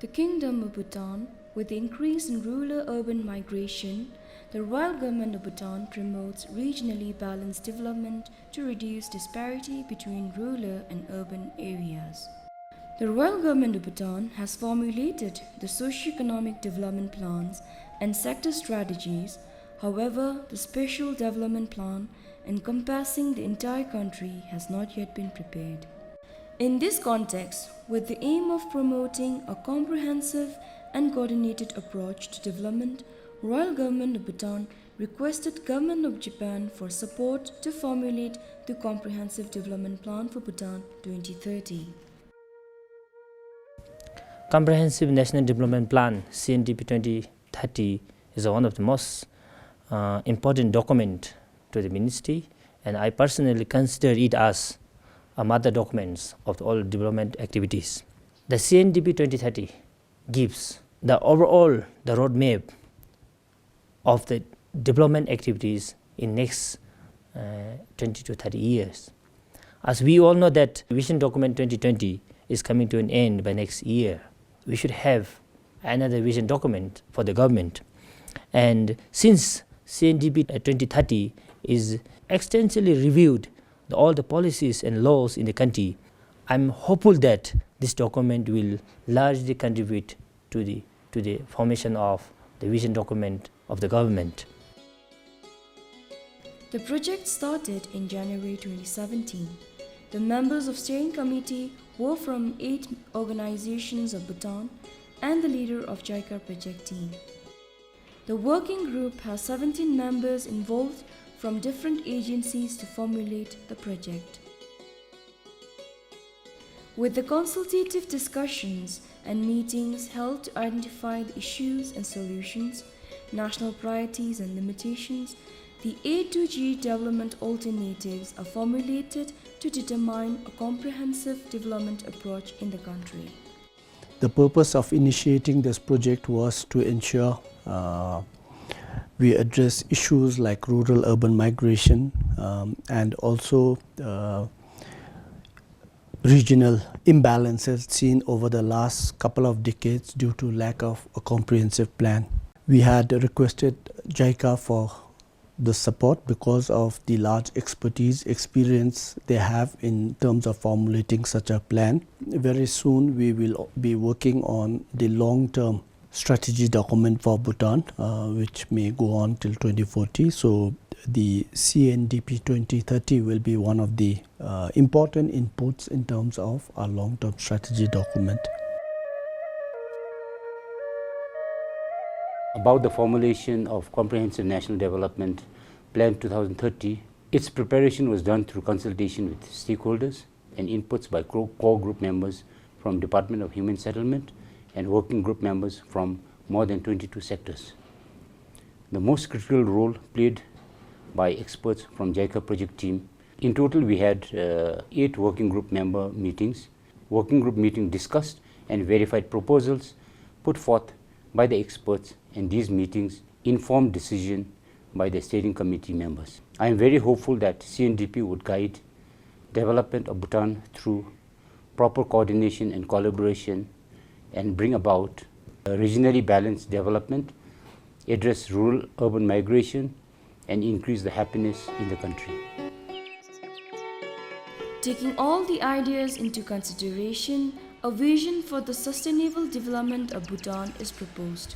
The Kingdom of Bhutan, with the increase in rural-urban migration, the Royal Government of Bhutan promotes regionally balanced development to reduce disparity between rural and urban areas. The Royal Government of Bhutan has formulated the socio-economic development plans and sector strategies. However, the special development plan encompassing the entire country has not yet been prepared. In this context, with the aim of promoting a comprehensive and coordinated approach to development, Royal Government of Bhutan requested Government of Japan for support to formulate the Comprehensive Development Plan for Bhutan 2030. Comprehensive National Development Plan CNDP 2030 is one of the most important document to the ministry, and I personally consider it as a mother document of all development activities. The CNDP 2030 gives the overall roadmap of the development activities in next 20 to 30 years. As we all know that Vision Document 2020 is coming to an end by next year, we should have another vision document for the government. And since CNDP 2030 is extensively reviewed all the policies and laws in the country, I'm hopeful that this document will largely contribute to the formation of the vision document of the government. The project started in January 2017. The members of steering committee were from 8 organizations of Bhutan and the leader of JICA project team. The working group has 17 members involved from different agencies to formulate the project. With the consultative discussions and meetings held to identify the issues and solutions, national priorities and limitations, the A to G development alternatives are formulated to determine a comprehensive development approach in the country. The purpose of initiating this project was to ensure we address issues like rural-urban migration and also regional imbalances seen over the last couple of decades due to lack of a comprehensive plan. We had requested JICA for the support because of the large experience they have in terms of formulating such a plan. Very soon we will be working on the long-term strategy document for Bhutan, which may go on till 2040. So the CNDP 2030 will be one of the important inputs in terms of our long-term strategy document. About the formulation of Comprehensive National Development Plan 2030, its preparation was done through consultation with stakeholders and inputs by core group members from Department of Human Settlement and working group members from more than 22 sectors. The most critical role played by experts from JICA project team. In total, we had 8 working group member meetings. Working group meeting discussed and verified proposals put forth by the experts, and these meetings informed decision by the steering committee members. I am very hopeful that CNDP would guide development of Bhutan through proper coordination and collaboration and bring about a regionally balanced development, address rural-urban migration, and increase the happiness in the country. Taking all the ideas into consideration, a vision for the sustainable development of Bhutan is proposed.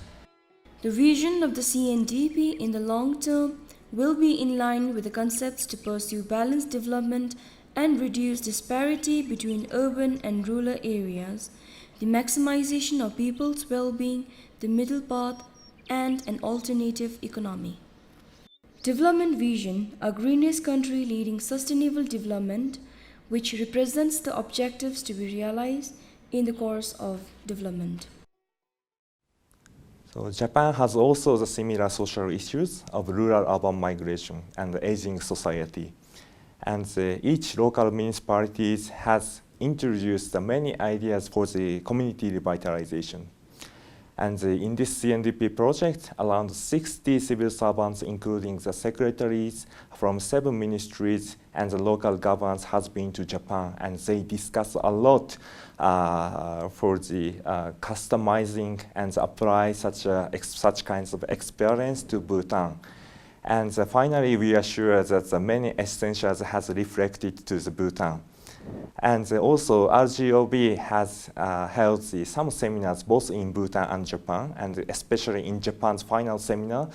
The vision of the CNDP in the long term will be in line with the concepts to pursue balanced development and reduce disparity between urban and rural areas, the maximization of people's well-being, the middle path, and an alternative economy. Development Vision, a greenest country leading sustainable development, which represents the objectives to be realized in the course of development. So Japan has also the similar social issues of rural-urban migration and the aging society. And each local municipalities has introduced many ideas for the community revitalization. And in this CNDP project, around 60 civil servants, including the secretaries from 7 ministries and the local governments, has been to Japan, and they discuss a lot for the customizing and apply such kinds of experience to Bhutan. And finally, we are sure that the many essentials has reflected to the Bhutan. And also, RGoB has held some seminars both in Bhutan and Japan, and especially in Japan's final seminar,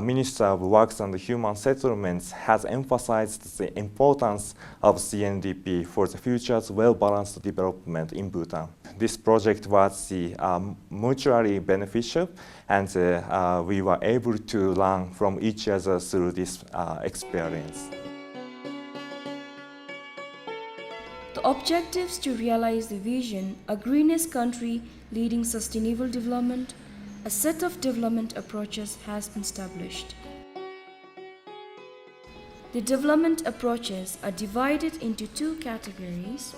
Minister of Works and Human Settlements has emphasized the importance of CNDP for the future's well-balanced development in Bhutan. This project was mutually beneficial, and we were able to learn from each other through this experience. The objectives to realize the vision, a greenest country leading sustainable development, a set of development approaches has been established. The development approaches are divided into 2 categories.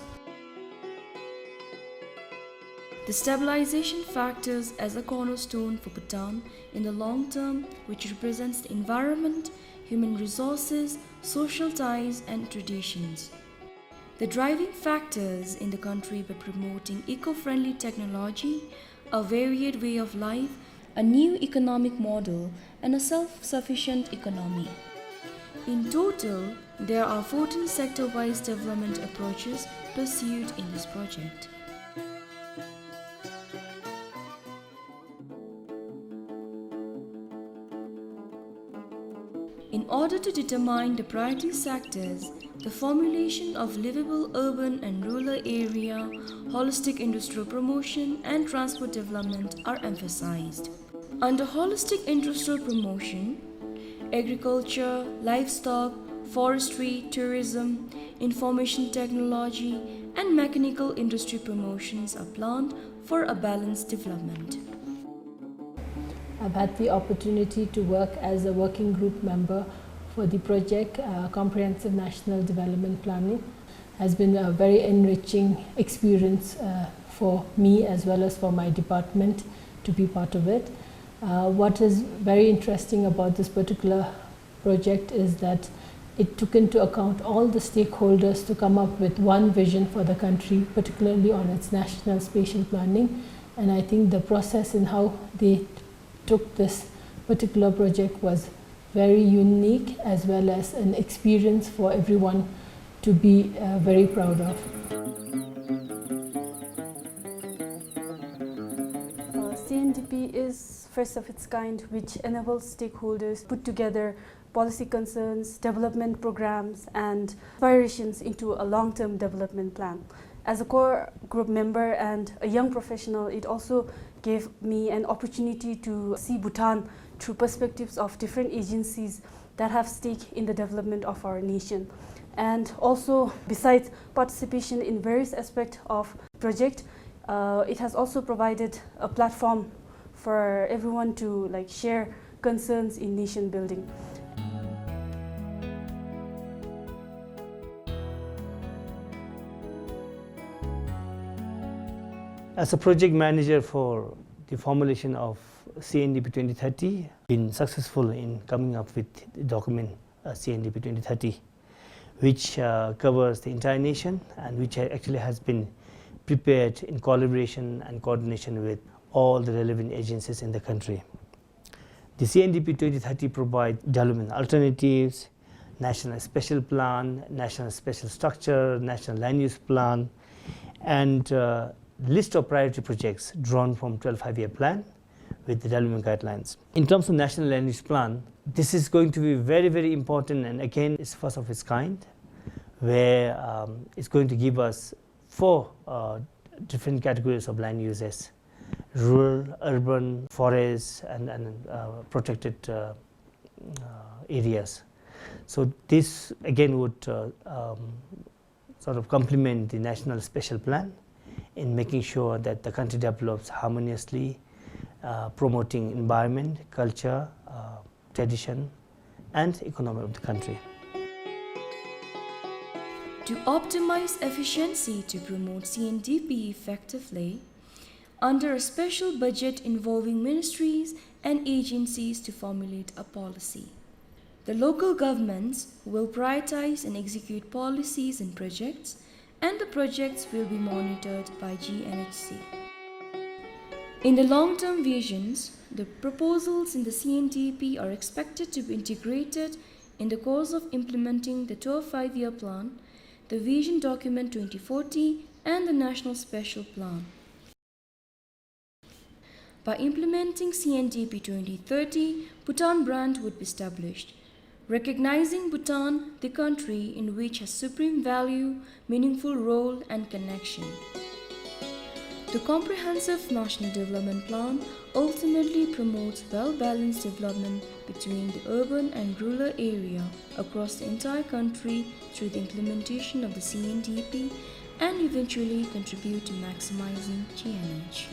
The stabilization factors as a cornerstone for Bhutan in the long term, which represents the environment, human resources, social ties, and traditions. The driving factors in the country by promoting eco-friendly technology, a varied way of life, a new economic model, and a self-sufficient economy. In total, there are 14 sector-wise development approaches pursued in this project. In order to determine the priority sectors, the formulation of livable urban and rural area, holistic industrial promotion, and transport development are emphasized. Under holistic industrial promotion, agriculture, livestock, forestry, tourism, information technology, and mechanical industry promotions are planned for a balanced development. I've had the opportunity to work as a working group member for the project Comprehensive National Development Planning. Has been a very enriching experience for me as well as for my department to be part of it. What is very interesting about this particular project is that it took into account all the stakeholders to come up with one vision for the country, particularly on its national spatial planning. And I think the process in how they took this particular project was very unique, as well as an experience for everyone to be very proud of. CNDP is first of its kind, which enables stakeholders put together policy concerns, development programs, and aspirations into a long-term development plan. As a core group member and a young professional, it also gave me an opportunity to see Bhutan through perspectives of different agencies that have stake in the development of our nation. And also, besides participation in various aspects of project, it has also provided a platform for everyone to share concerns in nation building. As a project manager for the formulation of CNDP 2030, been successful in coming up with the document CNDP 2030, which covers the entire nation and which actually has been prepared in collaboration and coordination with all the relevant agencies in the country. The CNDP 2030 provides development alternatives, national special plan, national special structure, national land use plan, and list of priority projects drawn from 12 5-year plan with the development guidelines. In terms of national land use plan, this is going to be very, very important, and again it's first of its kind, where it's going to give us 4 different categories of land uses: rural, urban, forest, and protected areas. So this again would sort of complement the national special plan in making sure that the country develops harmoniously, promoting environment, culture, tradition, and economy of the country. To optimize efficiency to promote CNDP effectively, under a special budget involving ministries and agencies to formulate a policy. The local governments will prioritize and execute policies and projects, and the projects will be monitored by GNHC. In the long-term visions, the proposals in the CNDP are expected to be integrated in the course of implementing the 12 5-year plan, the Vision Document 2040, and the National Special Plan. By implementing CNDP 2030, Bhutan brand would be established, recognizing Bhutan, the country in which has supreme value, meaningful role and connection. The Comprehensive National Development Plan ultimately promotes well-balanced development between the urban and rural area across the entire country through the implementation of the CNDP and eventually contribute to maximizing GNH.